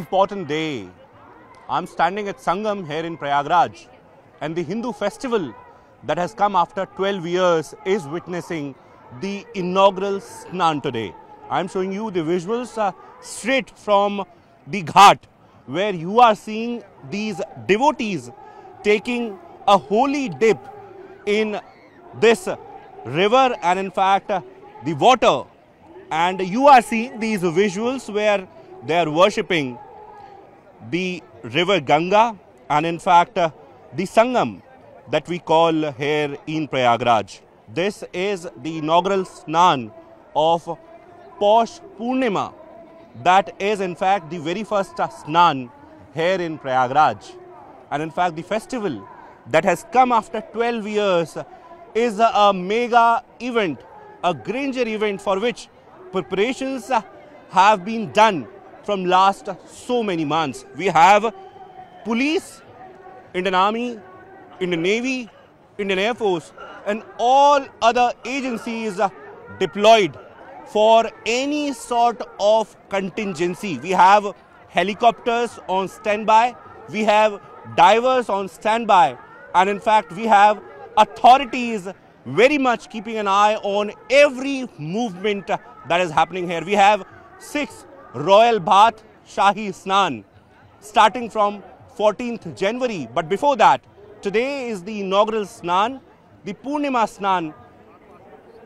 important day. I'm standing at Sangam here in Prayagraj, and the Hindu festival that has come after 12 years is witnessing the inaugural Snan today. I'm showing you the visuals straight from the Ghat, where you are seeing these devotees taking a holy dip in this river and in fact the water, and you are seeing these visuals where they are worshipping the river Ganga and in fact the Sangam that we call here in Prayagraj. This is the inaugural Snan of Paush Purnima. That is in fact the very first Snan here in Prayagraj, and in fact the festival that has come after 12 years is a mega event, a grandeur event for which preparations have been done from last so many months. We have police, Indian Army, Indian Navy, Indian Air Force and all other agencies deployed for any sort of contingency. We have helicopters on standby, we have divers on standby, and in fact we have authorities very much keeping an eye on every movement that is happening here. We have 6 Royal Bhaat Shahi Snan starting from 14th January. But before that, today is the inaugural Snan, the Purnima Snan,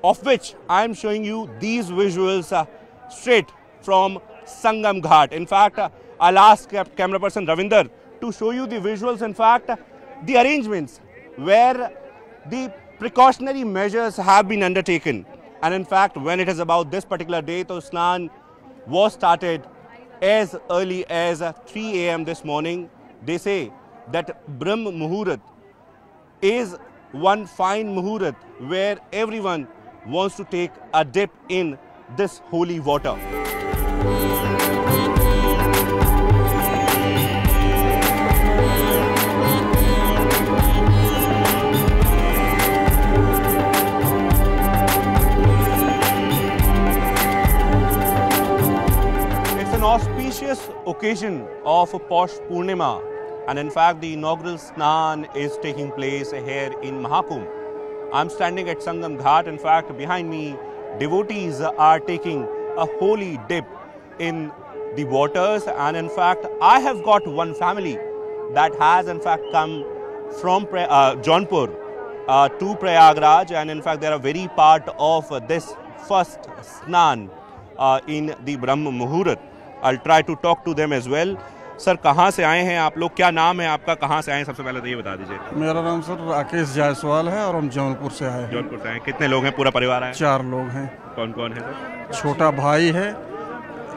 of which I am showing you these visuals straight from Sangam Ghat. In fact, I'll ask camera person Ravinder to show you the visuals. In fact, the arrangements where the precautionary measures have been undertaken. And in fact, when it is about this particular day, so Snan was started as early as 3 a.m. this morning. They say that Brahm Muhurat is one fine Muhurat where everyone wants to take a dip in this holy water. Auspicious occasion of Paush Purnima, and in fact the inaugural Snan is taking place here in Mahakumbh. I'm standing at Sangam Ghat. In fact, behind me devotees are taking a holy dip in the waters, and in fact I have got one family that has in fact come from Jaunpur to Prayagraj, and in fact they are a very part of this first Snan in the Brahma Muhurat. I'll try to talk to them as well. Sir, कहाँ से आए हैं आप लोग? क्या नाम है आपका? कहाँ से आए हैं? सबसे पहले तो ये बता दीजिए। मेरा नाम सर राकेश जायसवाल है और हम जौनपुर से आए हैं। जौनपुर से आए हैं। कितने लोग हैं? पूरा परिवार आया है? 4 लोग हैं। कौन कौन है सर? छोटा भाई है,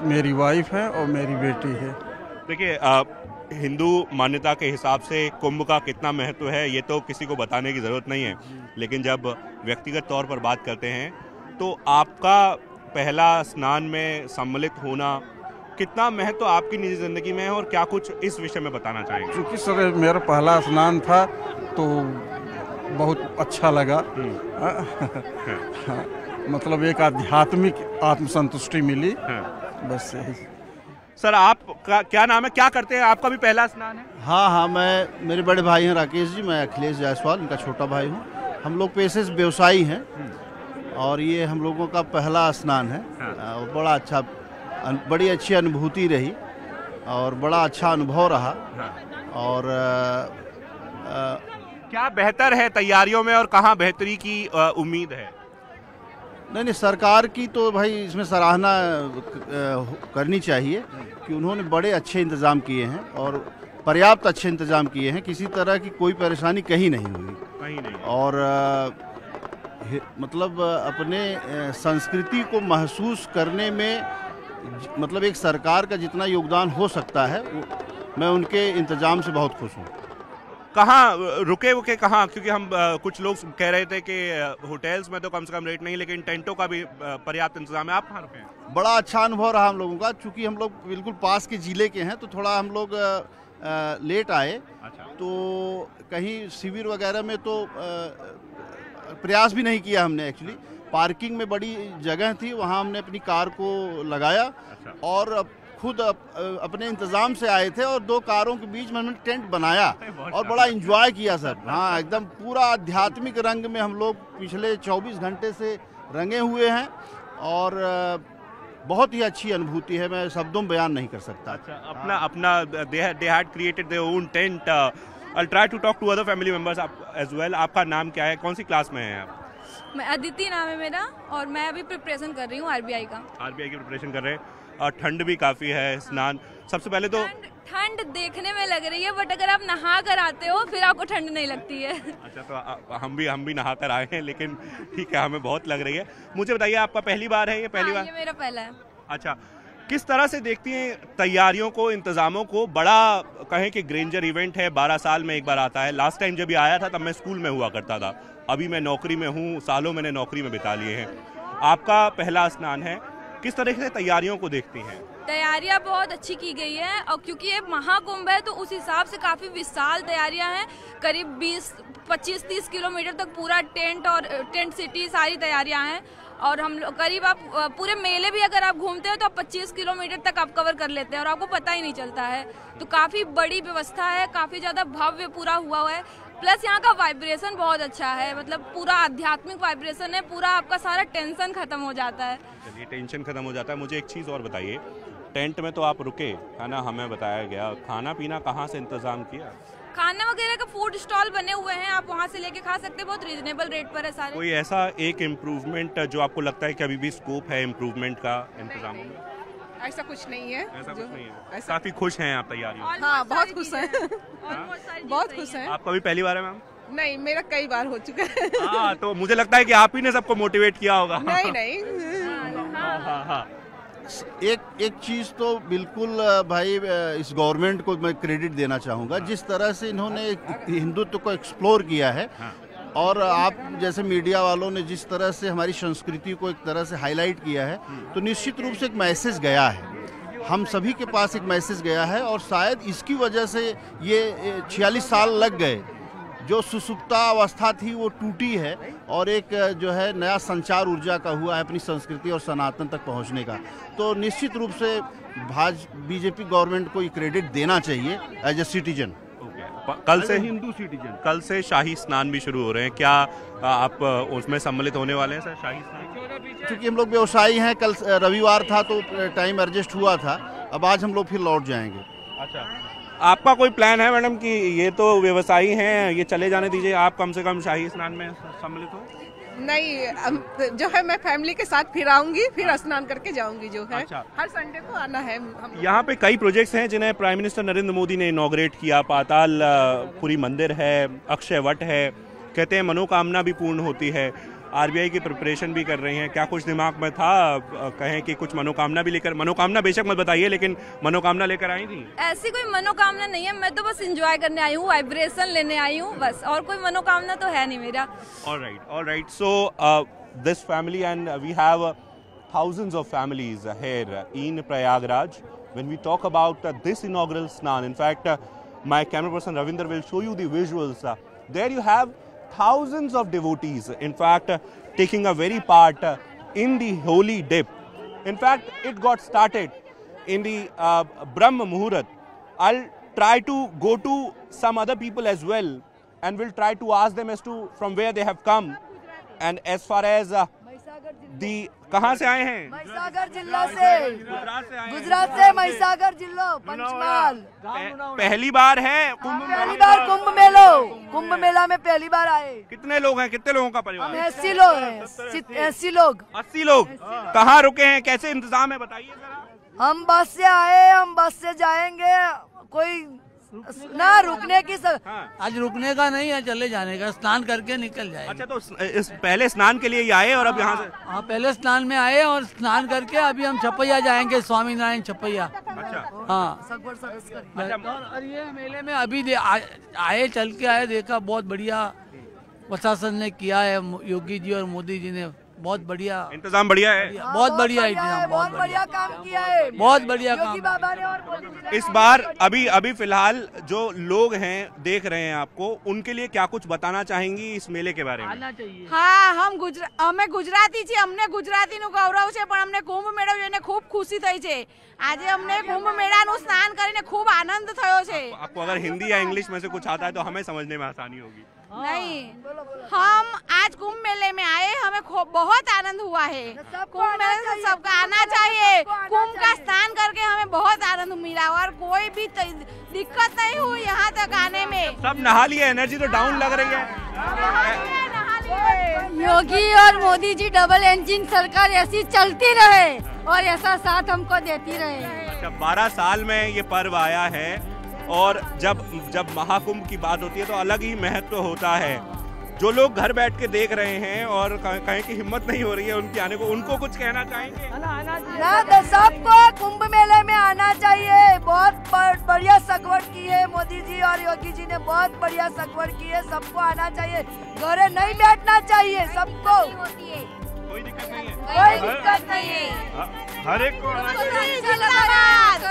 मेरी वाइफ है और मेरी बेटी है। देखिए, हिंदू मान्यता के हिसाब से कुंभ का कितना महत्व है ये तो किसी को बताने की ज़रूरत नहीं है, लेकिन जब व्यक्तिगत तौर पर बात करते हैं तो आपका पहला स्नान में सम्मिलित होना कितना महत्व आपकी निजी जिंदगी में है और क्या कुछ इस विषय में बताना चाहेंगे? क्योंकि सर मेरा पहला स्नान था तो बहुत अच्छा लगा। मतलब एक आध्यात्मिक आत्मसंतुष्टि मिली। बस यही। सर, आप क्या नाम है? क्या करते हैं? आपका भी पहला स्नान है? हाँ, मेरे बड़े भाई हैं राकेश जी, मैं अखिलेश जायसवाल, इनका छोटा भाई हूँ। हम लोग पेशे से व्यवसायी हैं और ये हम लोगों का पहला स्नान है। और बड़ी अच्छी अनुभूति रही और बड़ा अच्छा अनुभव रहा। और क्या बेहतर है तैयारियों में और कहाँ बेहतरी की उम्मीद है? नहीं, सरकार की तो भाई इसमें सराहना करनी चाहिए कि उन्होंने बड़े अच्छे इंतज़ाम किए हैं और पर्याप्त अच्छे इंतज़ाम किए हैं। किसी तरह की कोई परेशानी कहीं नहीं हुई। कहीं नहीं। और मतलब अपने संस्कृति को महसूस करने में मतलब एक सरकार का जितना योगदान हो सकता है मैं उनके इंतजाम से बहुत खुश हूँ। कहाँ रुके कहाँ? क्योंकि हम कुछ लोग कह रहे थे कि होटल्स में तो कम से कम रेट नहीं, लेकिन टेंटों का भी पर्याप्त इंतजाम है। आप कहाँ रुके हैं? बड़ा अच्छा अनुभव रहा हम लोगों का, चूँकि हम लोग बिल्कुल पास के ज़िले के हैं तो थोड़ा हम लोग लेट आए। अच्छा। तो कहीं शिविर वगैरह में तो प्रयास भी नहीं किया हमने। एक्चुअली पार्किंग में बड़ी जगह थी, वहाँ हमने अपनी कार को लगाया। अच्छा। और खुद अपने इंतज़ाम से आए थे और 2 कारों के बीच में हमने टेंट बनाया और बड़ा एंजॉय किया सर। हाँ, एकदम पूरा आध्यात्मिक रंग में हम लोग पिछले 24 घंटे से रंगे हुए हैं और बहुत ही अच्छी अनुभूति है, मैं शब्दों में बयान नहीं कर सकता। अच्छा, अपना they had created their own tent. I'll try to talk to other family members as well. आपका नाम क्या है, कौन सी क्लास में हैं आप? मैं अदिति नाम है मेरा और मैं अभी प्रिपरेशन कर रही हूँ आरबीआई का। आरबीआई की प्रिपरेशन कर रहे हैं और ठंड भी काफ़ी है। स्नान सबसे पहले तो ठंड देखने में लग रही है, बट अगर आप नहा कर आते हो फिर आपको ठंड नहीं लगती है। अच्छा, तो हम भी नहा कर आए हैं, लेकिन ठीक है, हमें बहुत लग रही है। मुझे बताइए, आपका पहली बार है ये? पहली बार? ये मेरा पहला है। अच्छा, किस तरह से देखती हैं तैयारियों को, इंतजामों को? बड़ा कहें कि ग्रेंजर इवेंट है, 12 साल में एक बार आता है। लास्ट टाइम जब ये आया था तब मैं स्कूल में हुआ करता था, अभी मैं नौकरी में हूँ, सालों मैंने नौकरी में बिता लिए हैं। आपका पहला स्नान है, किस तरह से तैयारियों को देखती हैं? तैयारियां बहुत अच्छी की गई है और क्योंकि ये महाकुंभ है तो उस हिसाब से काफ़ी विशाल तैयारियां हैं। करीब 25-30 किलोमीटर तक पूरा टेंट और टेंट सिटी सारी तैयारियां हैं और हम लोग करीब आप पूरे मेले भी अगर आप घूमते हो तो आप 25 किलोमीटर तक आप कवर कर लेते हैं और आपको पता ही नहीं चलता है। तो काफ़ी बड़ी व्यवस्था है, काफ़ी ज़्यादा भव्य पूरा हुआ है। प्लस यहाँ का वाइब्रेशन बहुत अच्छा है, मतलब पूरा आध्यात्मिक वाइब्रेशन है, पूरा आपका सारा टेंशन खत्म हो जाता है। चलिए, टेंशन खत्म हो जाता है। मुझे एक चीज़ और बताइए, टेंट में तो आप रुके, है ना, हमें बताया गया, खाना पीना कहाँ से इंतजाम किया? खाना वगैरह का फूड स्टॉल बने हुए हैं, आप वहाँ से लेके खा सकते हैं, बहुत रीजनेबल रेट पर है सारे। कोई ऐसा एक इम्प्रूवमेंट जो आपको लगता है कि अभी भी स्कोप है इम्प्रूवमेंट का इंतजामों में? ऐसा कुछ नहीं है। ऐसा कुछ नहीं है। काफी खुश हैं आप तैयारियों? हाँ, बहुत खुश हैं। बहुत खुश हैं। आपका भी पहली बार है मैम? नहीं, मेरा कई बार हो चुका है। हाँ, तो मुझे लगता है कि आप ही ने सबको मोटिवेट किया होगा। नहीं। हाँ। एक चीज़ तो बिल्कुल भाई इस गवर्नमेंट को मैं क्रेडिट देना चाहूँगा, जिस तरह से इन्होंने हिंदुत्व को एक्सप्लोर किया है और आप जैसे मीडिया वालों ने जिस तरह से हमारी संस्कृति को एक तरह से हाईलाइट किया है, तो निश्चित रूप से एक मैसेज गया है, हम सभी के पास एक मैसेज गया है और शायद इसकी वजह से ये 46 साल लग गए, जो सुसुप्ता अवस्था थी वो टूटी है और एक जो है नया संचार ऊर्जा का हुआ है अपनी संस्कृति और सनातन तक पहुंचने का। तो निश्चित रूप से बीजेपी गवर्नमेंट को ये क्रेडिट देना चाहिए एज ए सिटीजन। कल से हिंदू सिटीजन, कल से शाही स्नान भी शुरू हो रहे हैं, क्या आप उसमें सम्मिलित होने वाले हैं सर? शाही स्नान क्योंकि हम लोग व्यवसायी हैं, कल रविवार था तो टाइम एडजस्ट हुआ था, अब आज हम लोग फिर लौट जाएंगे। अच्छा, आपका कोई प्लान है मैडम कि ये तो व्यवसायी हैं, ये चले जाने दीजिए, आप कम से कम शाही स्नान में सम्मिलित हो? नहीं, जो है मैं फैमिली के साथ फिर आऊंगी, फिर स्नान करके जाऊंगी जो है। अच्छा। हर संडे को आना है। यहाँ पे कई प्रोजेक्ट्स हैं जिन्हें प्राइम मिनिस्टर नरेंद्र मोदी ने इनॉग्रेट किया। पाताल पुरी मंदिर है, अक्षय वट है, कहते हैं मनोकामना भी पूर्ण होती है। आरबीआई की प्रिपरेशन भी कर रही हैं, क्या कुछ दिमाग में था, कहें कि कुछ मनोकामना भी लेकर, मनोकामना बेशक मत बताइए, लेकिन मनोकामना लेकर आई थी? ऐसी कोई मनोकामना नहीं है, मैं तो बस एंजॉय करने आई हूँ, वाइब्रेशन लेने आई हूँ बस, और कोई मनोकामना तो है नहीं मेरा। All right. So this family and we have thousands of families here in Prayagraj. When we talk about this inaugural Snan, in fact, my camera person Ravinder will show you the visuals. There you have thousands of devotees, in fact, taking a very part in the holy dip. In fact, it got started in the Brahma Muhurat. I'll try to go to some other people as well and we'll try to ask them as to from where they have come and as far as the कहाँ से आए हैं? महिसागर जिला से, गुजरात से महिसागर जिला, पंचमहाल। पहली बार है कुंभ? पहली बार कुंभ मेला में पहली बार आए। कितने लोग हैं, कितने लोगों का परिवार? 80 लोग हैं, 80 लोग। 80 लोग। कहाँ रुके हैं, कैसे इंतजाम है, बताइए जरा। हम बस से आए, हम बस से जाएंगे, कोई ना रुकने की आज रुकने का नहीं है, चले जाने का, स्नान करके निकल जाएंगे। अच्छा, तो इस पहले स्नान के लिए ही आए और अब यहाँ से? हाँ, पहले स्नान में आए और स्नान करके अभी हम छपैया जाएंगे, स्वामी नारायण छपैया। अच्छा। हाँ, और ये मेले में अभी आए, चल के आए, देखा बहुत बढ़िया प्रशासन ने किया है, योगी जी और मोदी जी ने बहुत बढ़िया इंतजाम बढ़िया है। बहुत बढ़िया इंतजाम, बहुत बढ़िया काम किया है बहुत बढ़िया काम। योगी बाबा ने और मोदी जी ने। इस बार अभी फिलहाल जो लोग हैं देख रहे हैं आपको, उनके लिए क्या कुछ बताना चाहेंगी इस मेले के बारे में? आना चाहिए। હા અમે ગુજરાતી છીએ, અમને ગુજરાતીનું ગૌરવ છે, પણ અમને કુંભ મેળો જોઈને ખૂબ ખુશી થઈ છે। આજે અમને કુંભ મેળાનું સ્નાન કરીને ખૂબ આનંદ થયો છે। आपको अगर हिंदी या इंग्लिश में से कुछ आता है तो हमें समझने में आसानी होगी। नहीं, हम आज कुंभ मेले में आए, हमें बहुत आनंद हुआ है। कुंभ मेले से सबका आना चाहिए। कुंभ का स्नान करके हमें बहुत आनंद मिला और कोई भी दिक्कत नहीं हुई यहाँ तक आने में। सब नहा लिए, एनर्जी तो डाउन लग रही है। योगी और मोदी जी डबल इंजन सरकार ऐसी चलती रहे और ऐसा साथ हमको देती रहे। अच्छा, 12 साल में ये पर्व आया है और जब महाकुंभ की बात होती है तो अलग ही महत्व होता है। जो लोग घर बैठ के देख रहे हैं और कहीं की हिम्मत नहीं हो रही है उनके आने को, उनको कुछ कहना चाहेंगे? ना, सबको कुंभ मेले में आना चाहिए। बहुत बढ़िया सगवड़ की है मोदी जी और योगी जी ने, बहुत बढ़िया सगवड़ की है। सबको आना चाहिए, घरे नहीं बैठना चाहिए सबको। कोई दिक्कत नहीं है, कोई दिक्कत नहीं है, हर एक को आना चाहिए। जिंदाबाद।